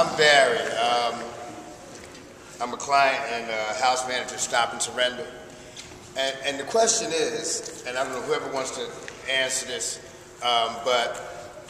I'm Barry. I'm a client and house manager, Stop and Surrender. And the question is, and I don't know whoever wants to answer this, but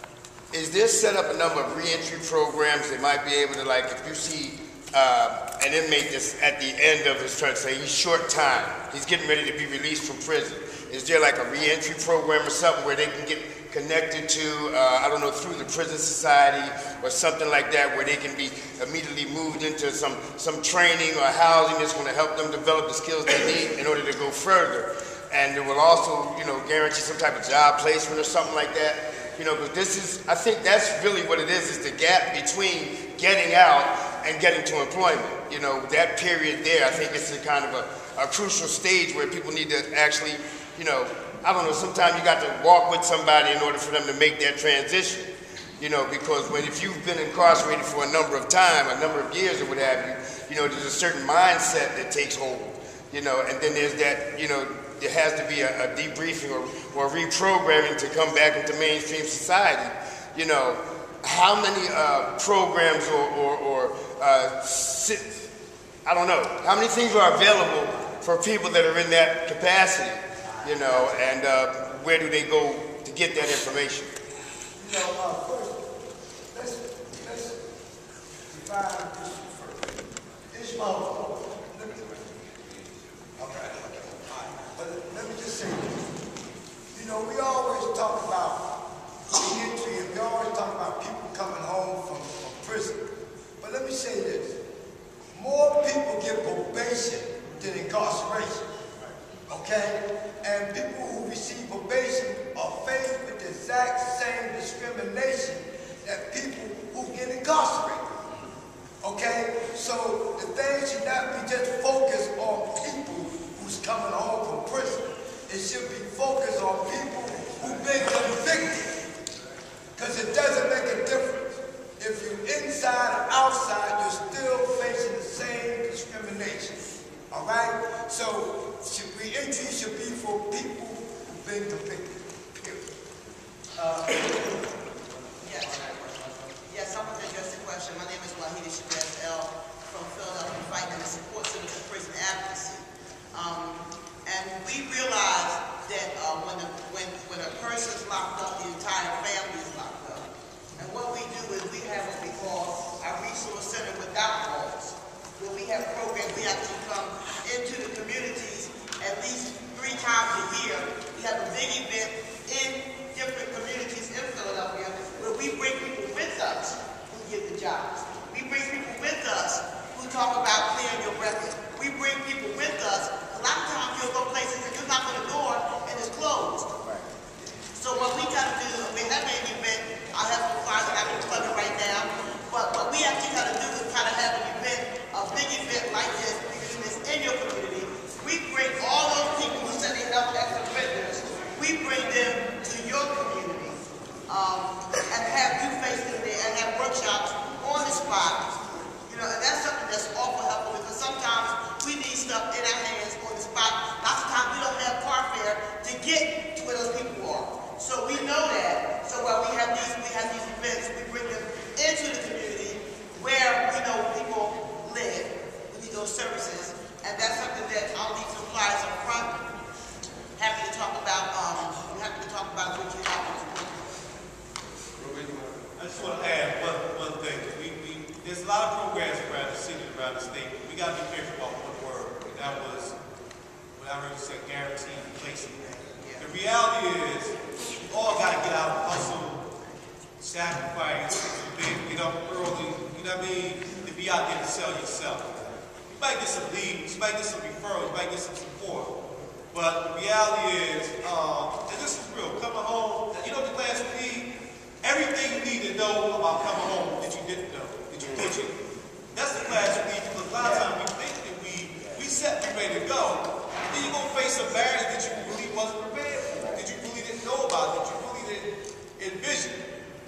is there set up a number of reentry programs that might be able to, like, if you see an inmate that's at the end of his term, say he's short time, he's getting ready to be released from prison, is there like a reentry program or something where they can get connected to, I don't know, through the prison society or something like that, where they can be immediately moved into some training or housing that's going to help them develop the skills they need in order to go further? And it will also, you know, guarantee some type of job placement or something like that. You know, because this is, I think that's really what it is the gap between getting out and getting to employment. You know, that period there, I think it's a kind of a crucial stage where people need to actually, you know, I don't know, sometimes you got to walk with somebody in order for them to make that transition. You know, because if you've been incarcerated for a number of years or what have you, you know, there's a certain mindset that takes hold. You know, and then there's that, you know, there has to be a debriefing or reprogramming to come back into mainstream society. You know, how many programs I don't know, how many things are available for people that are in that capacity, you know, and where do they go to get that information? You know, first, let's define this first. Islam. Let me just say this. You know, we always talk about reentry and we always talk about people coming home from prison. But let me say this. More people get probation than incarceration. Okay? And people who receive probation are faced with the exact same discrimination that people who get incarcerated. Okay? So the thing should not be just focused on people who's coming home from prison. It should be focused on people who've been convicted. Because it doesn't make a difference. If you're inside or outside, you're still facing the same discrimination. All right? So reentry should be for people who've been convicted. Period. Yes, I'm going to address the question. My name is Wahida Shabazz L. from Philadelphia Fighting and Support Center for Prison Advocacy. And we realize that when a person's locked up, the entire family is locked up. And what we do is we have what we call our resource center without walls, where we have programs. We actually come into the communities at least 3 times a year. We have a big event in different communities in Philadelphia where we bring people with us who get the jobs. We bring people with us who talk about clearing your record. We bring people with us. A lot of times you'll go places and you knock on the door and it's closed. So what we got to do, we have an event, I have some flyers that I can plug it right now, but what we actually got to do is kind of have an event, a big event like this, because it's in your community. We bring all those people who said they helped as offenders, we bring them to your community and have you face them there and have workshops on the spot. You know, and that's something that's awful helpful because sometimes we need stuff in our hands on the spot. Lots of times we don't have car fare to get to where those people are. So we know that. So while we have these events, we bring them into the community where we know people live. We need those services. And that's something that I'll leave some flyers up front. Happy to talk about what you have. I just want to add one thing. There's a lot of programs around the city, around the state. We got to be careful about one word. And that was when I heard you say guaranteed placement. The reality is, we all got to get out and hustle, sacrifice, get up early, you know what I mean, to be out there to sell yourself. You might get some leads, you might get some referrals, you might get some support. But the reality is, and this is real, coming home, you know what the class would need? Everything you need to know about coming home that you didn't know, that you didn't. That's the class you need, because a lot of times we think that we set, we ready to go. Then you're going to face some barriers that you really wasn't prepared for, that you really didn't know about, that you really didn't envision.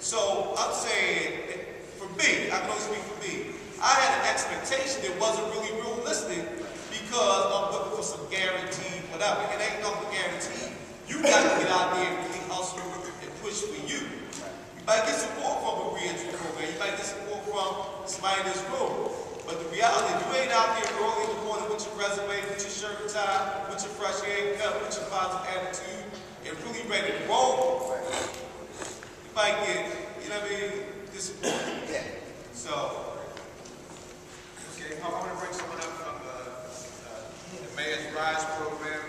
So I'm saying, for me, I can only speak for me, I had an expectation that wasn't really realistic because I'm looking for some guaranteed whatever. It ain't nothing guaranteed. You got to get out there and really hustle and push for you. You might get support from a reentry program. You might get support from some somebody in this room. But the reality, if you ain't out there early in the morning with your resume, with your shirt and tie, with your fresh haircut, with your positive attitude, and really ready to roll, you might get, you know what I mean, disappointed. Yeah. So, okay, I want to bring someone up from the Mayor's Rise program,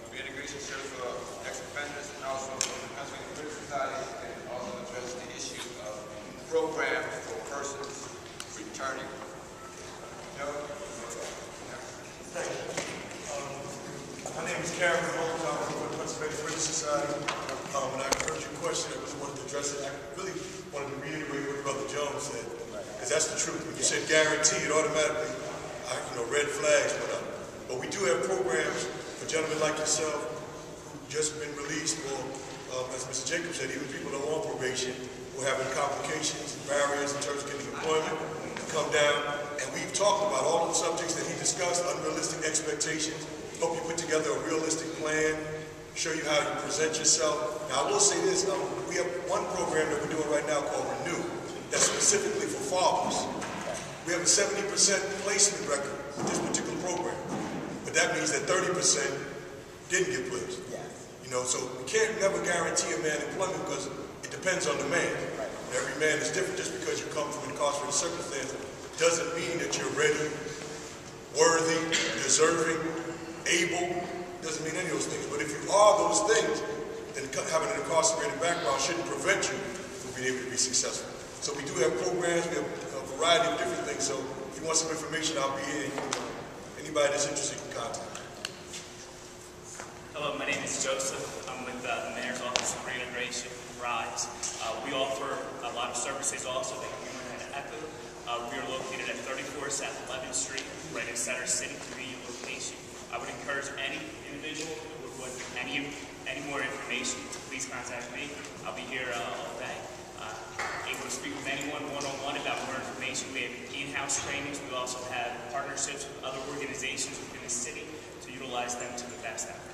reintegration service for ex-offenders, and also from the Pennsylvania Prison Society, and also address the issue of programs for persons returning. Joe? Thank you. My name is Karen Holmes. I'm with the Pennsylvania Prison Society. When I heard your question, I really wanted to address it. I really wanted to reiterate what Brother Jones said, because that's the truth. When you said guarantee, it automatically, red flags went up. But we do have programs for gentlemen like yourself who've just been released, or as Mr. Jacobs said, even people that are on probation who are having complications and barriers in terms of getting employment come down. And we've talked about all of the subjects that he discussed, unrealistic expectations, help you put together a realistic plan, show you how you present yourself. Now, I will say this, we have one program that we're doing right now called Renew, that's specifically for fathers. We have a 70% placement record with this particular program, but that means that 30% didn't get placed. So we can't never guarantee a man employment because it depends on the man. Every man is different. Just because you come from an incarcerated circumstance doesn't mean that you're ready, worthy, deserving, able. Doesn't mean any of those things. But if you are those things, then having an incarcerated background shouldn't prevent you from being able to be successful. So we do have programs. We have a variety of different things. So if you want some information, I'll be here. Anybody that's interested can contact me. Hello, my name is Joseph. I'm with the Mayor's Office of Reintegration, RISE. We offer a lot of services also that you might echo. We are located at 34 South 11th Street, right in Center City, convenient location. I would encourage any individual who would want any more information to please contact me. I'll be here all day. Able to speak with anyone one-on-one about more information. We have in-house trainings. We also have partnerships with other organizations within the city to utilize them to the best effort.